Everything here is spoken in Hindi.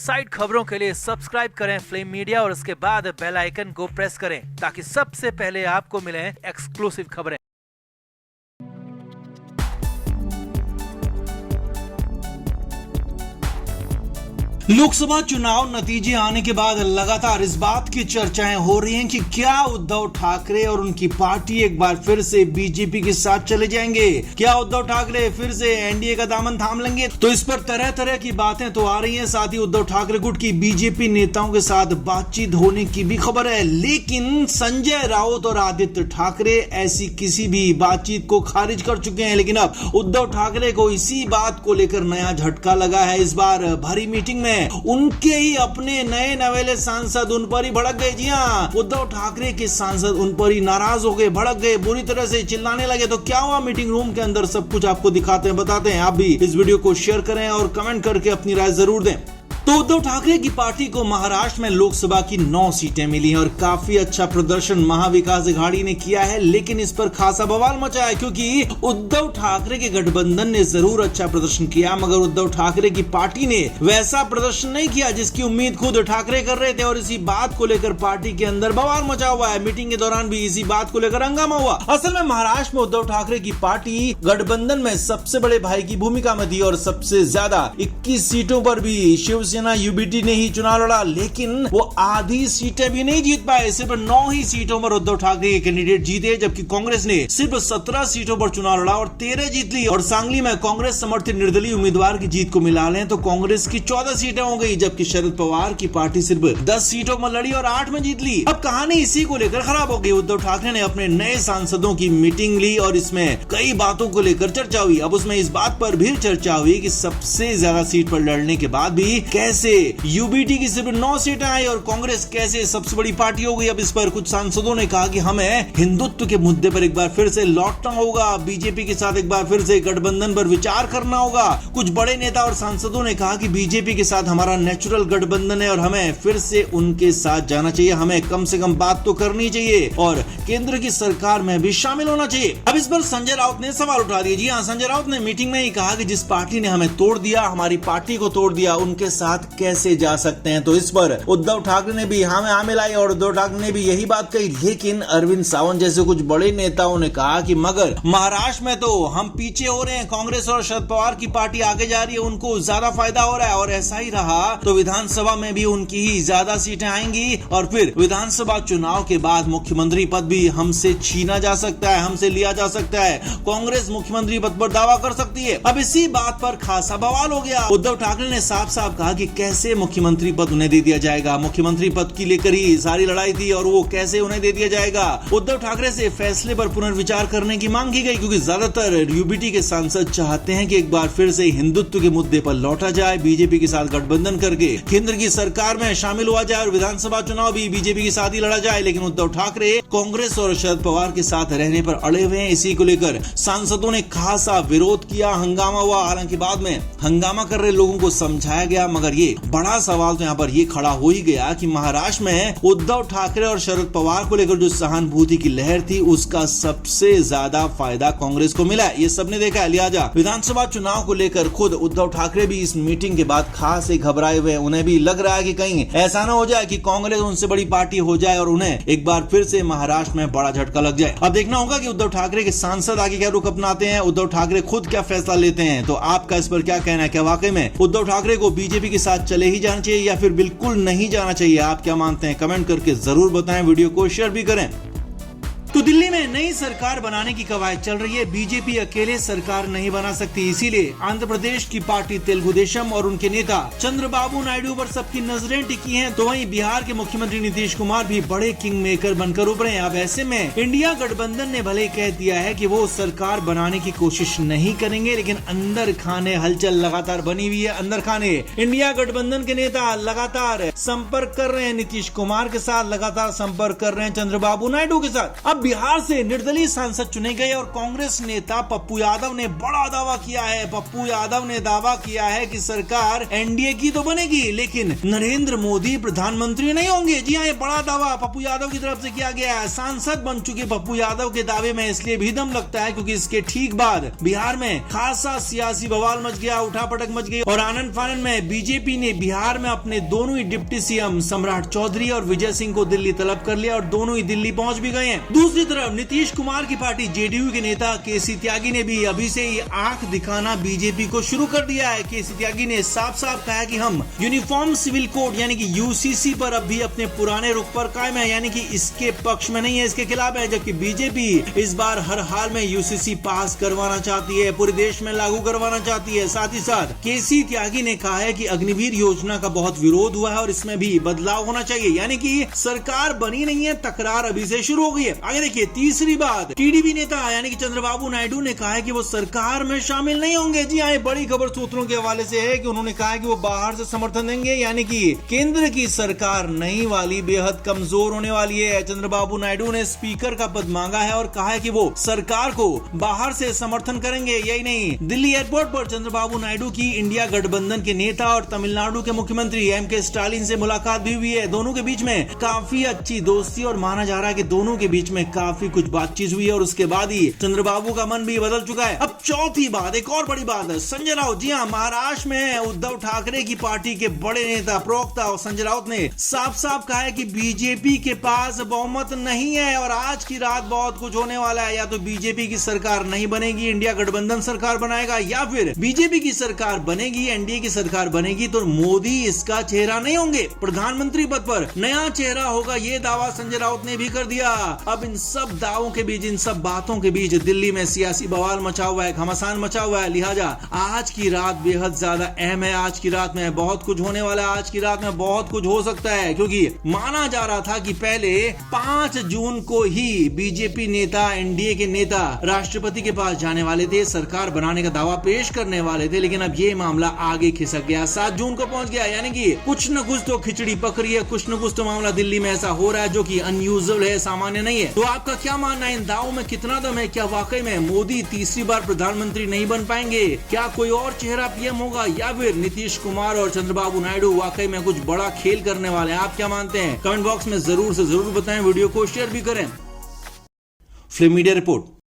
साइड खबरों के लिए सब्सक्राइब करें फ्लेम मीडिया और उसके बाद बेल आइकन को प्रेस करें ताकि सबसे पहले आपको मिले एक्सक्लूसिव खबरें। लोकसभा चुनाव नतीजे आने के बाद लगातार इस बात की चर्चाएं हो रही हैं कि क्या उद्धव ठाकरे और उनकी पार्टी एक बार फिर से बीजेपी के साथ चले जाएंगे, क्या उद्धव ठाकरे फिर से एनडीए का दामन थाम लेंगे। तो इस पर तरह तरह की बातें तो आ रही हैं। साथ ही उद्धव ठाकरे गुट की बीजेपी नेताओं के साथ बातचीत होने की भी खबर है, लेकिन संजय राउत और आदित्य ठाकरे ऐसी किसी भी बातचीत को खारिज कर चुके हैं। लेकिन अब उद्धव ठाकरे को इसी बात को लेकर नया झटका लगा है। इस बार भरी मीटिंग में उनके ही अपने नए नवेले सांसद उन पर ही भड़क गए। जी हां, उद्धव ठाकरे के सांसद उन पर ही नाराज हो गए, भड़क गए, बुरी तरह से चिल्लाने लगे। तो क्या हुआ मीटिंग रूम के अंदर, सब कुछ आपको दिखाते हैं, बताते हैं। आप भी इस वीडियो को शेयर करें और कमेंट करके अपनी राय जरूर दें। तो उद्धव ठाकरे की पार्टी को महाराष्ट्र में लोकसभा की 9 सीटें मिली हैं और काफी अच्छा प्रदर्शन महाविकास अघाड़ी ने किया है। लेकिन इस पर खासा बवाल मचा है क्योंकि उद्धव ठाकरे के गठबंधन ने जरूर अच्छा प्रदर्शन किया, मगर उद्धव ठाकरे की पार्टी ने वैसा प्रदर्शन नहीं किया जिसकी उम्मीद खुद ठाकरे कर रहे थे। और इसी बात को लेकर पार्टी के अंदर बवाल मचा हुआ है। मीटिंग के दौरान भी इसी बात को लेकर हंगामा हुआ। असल में महाराष्ट्र में उद्धव ठाकरे की पार्टी गठबंधन में सबसे बड़े भाई की भूमिका में थी और सबसे ज्यादा 21 सीटों पर भी शिवसेना यूबीटी ने ही चुनाव लड़ा, लेकिन वो आधी सीटें भी नहीं जीत पाए। सिर्फ 9 ही सीटों पर उद्धव ठाकरे के कैंडिडेट जीते, जबकि कांग्रेस ने सिर्फ 17 सीटों पर चुनाव लड़ा और 13 जीत ली। और सांगली में कांग्रेस समर्थित निर्दलीय उम्मीदवार की जीत को मिला लें तो कांग्रेस की 14 सीटें हो गई, जबकि शरद पवार की पार्टी सिर्फ 10 सीटों में लड़ी और 8 में जीत ली। अब कहानी इसी को लेकर खराब हो गई। उद्धव ठाकरे ने अपने नए सांसदों की मीटिंग ली और इसमें कई बातों को लेकर चर्चा हुई। अब उसमें इस बात पर भी चर्चा हुई कि सबसे ज्यादा सीट पर लड़ने के बाद भी कैसे यूबीटी की सिर्फ 9 सीटें आई और कांग्रेस कैसे सबसे बड़ी पार्टी हो गई। अब इस पर कुछ सांसदों ने कहा कि हमें हिंदुत्व के मुद्दे पर एक बार फिर से लौटना होगा, बीजेपी के साथ एक बार फिर से गठबंधन पर विचार करना होगा। कुछ बड़े नेता और सांसदों ने कहा कि बीजेपी के साथ हमारा नेचुरल गठबंधन है और हमें फिर से उनके साथ जाना चाहिए, हमें कम से कम बात तो करनी चाहिए और केंद्र की सरकार में भी शामिल होना चाहिए। अब इस पर संजय राउत ने सवाल उठा दिया। जी हाँ, संजय राउत ने मीटिंग में ही कहा कि जिस पार्टी ने हमें तोड़ दिया, हमारी पार्टी को तोड़ दिया, उनके साथ कैसे जा सकते हैं। तो इस पर उद्धव ठाकरे ने भी हाँ में हाँ मिलाई और उद्धव ठाकरे ने भी यही बात कही। लेकिन अरविंद सावंत जैसे कुछ बड़े नेताओं ने कहा कि मगर महाराष्ट्र में तो हम पीछे हो रहे हैं, कांग्रेस और शरद पवार की पार्टी आगे जा रही है, उनको ज्यादा फायदा हो रहा है और ऐसा ही रहा तो विधानसभा में भी उनकी ही ज्यादा सीटें आएंगी और फिर विधानसभा चुनाव के बाद मुख्यमंत्री पद भी हमसे छीना जा सकता है, हमसे लिया जा सकता है, कांग्रेस मुख्यमंत्री पद पर दावा कर सकती है। अब इसी बात पर खासा बवाल हो गया। उद्धव ठाकरे ने साफ साफ कहा कि कैसे मुख्यमंत्री पद उन्हें दे दिया जाएगा, मुख्यमंत्री पद की लेकर ही सारी लड़ाई थी और वो कैसे उन्हें दे दिया जाएगा। उद्धव ठाकरे से फैसले पर पुनर्विचार करने की मांग की गई क्योंकि ज्यादातर यूबीटी के सांसद चाहते हैं कि एक बार फिर से हिंदुत्व के मुद्दे पर लौटा जाए, बीजेपी के साथ गठबंधन करके केंद्र की सरकार में शामिल हुआ जाए और विधानसभा चुनाव भी बीजेपी के साथ ही लड़ा जाए। लेकिन उद्धव ठाकरे कांग्रेस और शरद पवार के साथ रहने पर अड़े हुए हैं। इसी को लेकर सांसदों ने खासा विरोध किया, हंगामा हुआ। हालांकि बाद में हंगामा कर रहे लोगों को समझाया गया, मगर ये बड़ा सवाल तो यहाँ पर ये खड़ा हो ही गया कि महाराष्ट्र में उद्धव ठाकरे और शरद पवार को लेकर जो सहानुभूति की लहर थी उसका सबसे ज्यादा फायदा कांग्रेस को मिला है, ये सबने देखा है। लिहाजा विधानसभा चुनाव को लेकर खुद उद्धव ठाकरे भी इस मीटिंग के बाद खास घबराए हुए हैं। उन्हें भी लग रहा है कि कहीं ऐसा ना हो जाए कि कांग्रेस उनसे बड़ी पार्टी हो जाए और उन्हें एक बार फिर से महाराष्ट्र में बड़ा झटका लग जाए। अब देखना होगा कि उद्धव ठाकरे के सांसद आगे क्या रुख अपनाते हैं, उद्धव ठाकरे खुद क्या फैसला लेते हैं। तो आपका इस पर क्या कहना है? क्या वाकई में उद्धव ठाकरे को बीजेपी के साथ चले ही जाना चाहिए या फिर बिल्कुल नहीं जाना चाहिए? आप क्या मानते हैं? कमेंट करके जरूर बताएं, वीडियो को शेयर भी करें। तो दिल्ली में नई सरकार बनाने की कवायद चल रही है। बीजेपी अकेले सरकार नहीं बना सकती, इसीलिए आंध्र प्रदेश की पार्टी तेलुगु देशम और उनके नेता चंद्रबाबू नायडू पर सबकी नजरें टिकी हैं। तो वहीं बिहार के मुख्यमंत्री नीतीश कुमार भी बड़े किंग मेकर बनकर उभरे। अब ऐसे में इंडिया गठबंधन ने भले कह दिया है कि वो सरकार बनाने की कोशिश नहीं करेंगे, लेकिन अंदर खाने हलचल लगातार बनी हुई है। अंदर खाने इंडिया गठबंधन के नेता लगातार संपर्क कर रहे हैं नीतीश कुमार के साथ, लगातार संपर्क कर रहे हैं चंद्रबाबू नायडू के साथ। अब बिहार से निर्दलीय सांसद चुने गए और कांग्रेस नेता पप्पू यादव ने बड़ा दावा किया है। पप्पू यादव ने दावा किया है कि सरकार एनडीए की तो बनेगी लेकिन नरेंद्र मोदी प्रधानमंत्री नहीं होंगे। जी हाँ, ये बड़ा दावा पप्पू यादव की तरफ से किया गया है। सांसद बन चुके पप्पू यादव के दावे में इसलिए भी दम लगता है क्योंकि इसके ठीक बाद बिहार में खासा सियासी बवाल मच गया, उठापटक मच गई और आनंद फानन में बीजेपी ने बिहार में अपने दोनों ही डिप्टी सीएम सम्राट चौधरी और विजय सिंह को दिल्ली तलब कर लिया और दोनों ही दिल्ली पहुंच भी गए हैं। दूसरी तरफ नीतीश कुमार की पार्टी जेडीयू के नेता केसी त्यागी ने भी अभी से ही आंख दिखाना बीजेपी को शुरू कर दिया है। केसी त्यागी ने साफ साफ कहा कि हम यूनिफॉर्म सिविल कोड यानी कि यूसीसी पर अब भी अपने पुराने रुख पर कायम है, यानी कि इसके पक्ष में नहीं है, इसके खिलाफ है। जबकि बीजेपी इस बार हर हाल में यूसीसी पास करवाना चाहती है, पूरे देश में लागू करवाना चाहती है। साथ ही साथ केसी त्यागी ने कहा है कि अग्निवीर योजना का बहुत विरोध हुआ है और इसमें भी बदलाव होना चाहिए, यानी कि सरकार बनी नहीं है, तकरार अभी से शुरू हो गई है। आगे देखिए, तीसरी बात, टीडीपी नेता यानी कि चंद्रबाबू नायडू ने कहा है कि वो सरकार में शामिल नहीं होंगे। जी हाँ, बड़ी खबर सूत्रों के हवाले से है कि उन्होंने कहा है कि वो बाहर से समर्थन देंगे, यानी कि केंद्र की सरकार नई वाली बेहद कमजोर होने वाली है। चंद्रबाबू नायडू ने स्पीकर का पद मांगा है और कहा है कि वो सरकार को बाहर से समर्थन करेंगे। यही नहीं, दिल्ली एयरपोर्ट पर चंद्रबाबू नायडू की इंडिया गठबंधन के नेता और तमिलनाडु के मुख्यमंत्री एमके स्टालिन से मुलाकात भी हुई है। दोनों के बीच में काफी अच्छी दोस्ती और माना जा रहा है कि दोनों के बीच में काफी कुछ बातचीत हुई है और उसके बाद ही चंद्रबाबू का मन भी बदल चुका है। अब चौथी बात, एक और बड़ी बात है, संजय राउत। जी हाँ, महाराष्ट्र में उद्धव ठाकरे की पार्टी के बड़े नेता प्रवक्ता और संजय राउत ने साफ साफ कहा है कि बीजेपी के पास बहुमत नहीं है और आज की रात बहुत कुछ होने वाला है। या तो बीजेपी की सरकार नहीं बनेगी, इंडिया गठबंधन सरकार बनाएगा, या फिर बीजेपी की सरकार बनेगी, एनडीए की सरकार बनेगी तो मोदी इसका चेहरा नहीं होंगे, प्रधानमंत्री पद पर नया चेहरा होगा। ये दावा संजय राउत ने भी कर दिया। अब इन सब दावों के बीच, इन सब बातों के बीच दिल्ली में सियासी बवाल मचा हुआ है, घमासान मचा हुआ है। लिहाजा आज की रात बेहद ज्यादा अहम है। आज की रात में बहुत कुछ होने वाला है, आज की रात में बहुत कुछ हो सकता है, क्योंकि माना जा रहा था कि पहले 5 जून को ही बीजेपी नेता, एनडीए के नेता राष्ट्रपति के पास जाने वाले थे, सरकार बनाने का दावा पेश करने वाले थे, लेकिन अब ये मामला आगे खिसक गया, 7 जून को पहुंच गया। यानी कि कुछ न कुछ तो खिचड़ी पक रही है, कुछ न कुछ तो मामला दिल्ली में ऐसा हो रहा है जो कि अनयूजुअल है, सामान्य नहीं है। तो आपका क्या मानना है, इन दावों में कितना दम है? क्या वाकई में मोदी तीसरी बार प्रधानमंत्री नहीं बन पाएंगे? क्या कोई और चेहरा पीएम होगा या फिर नीतीश कुमार और चंद्रबाबू नायडू वाकई में कुछ बड़ा खेल करने वाले हैं? आप क्या मानते हैं? कमेंट बॉक्स में जरूर से जरूर बताएं, वीडियो को शेयर भी करें। Flame media report.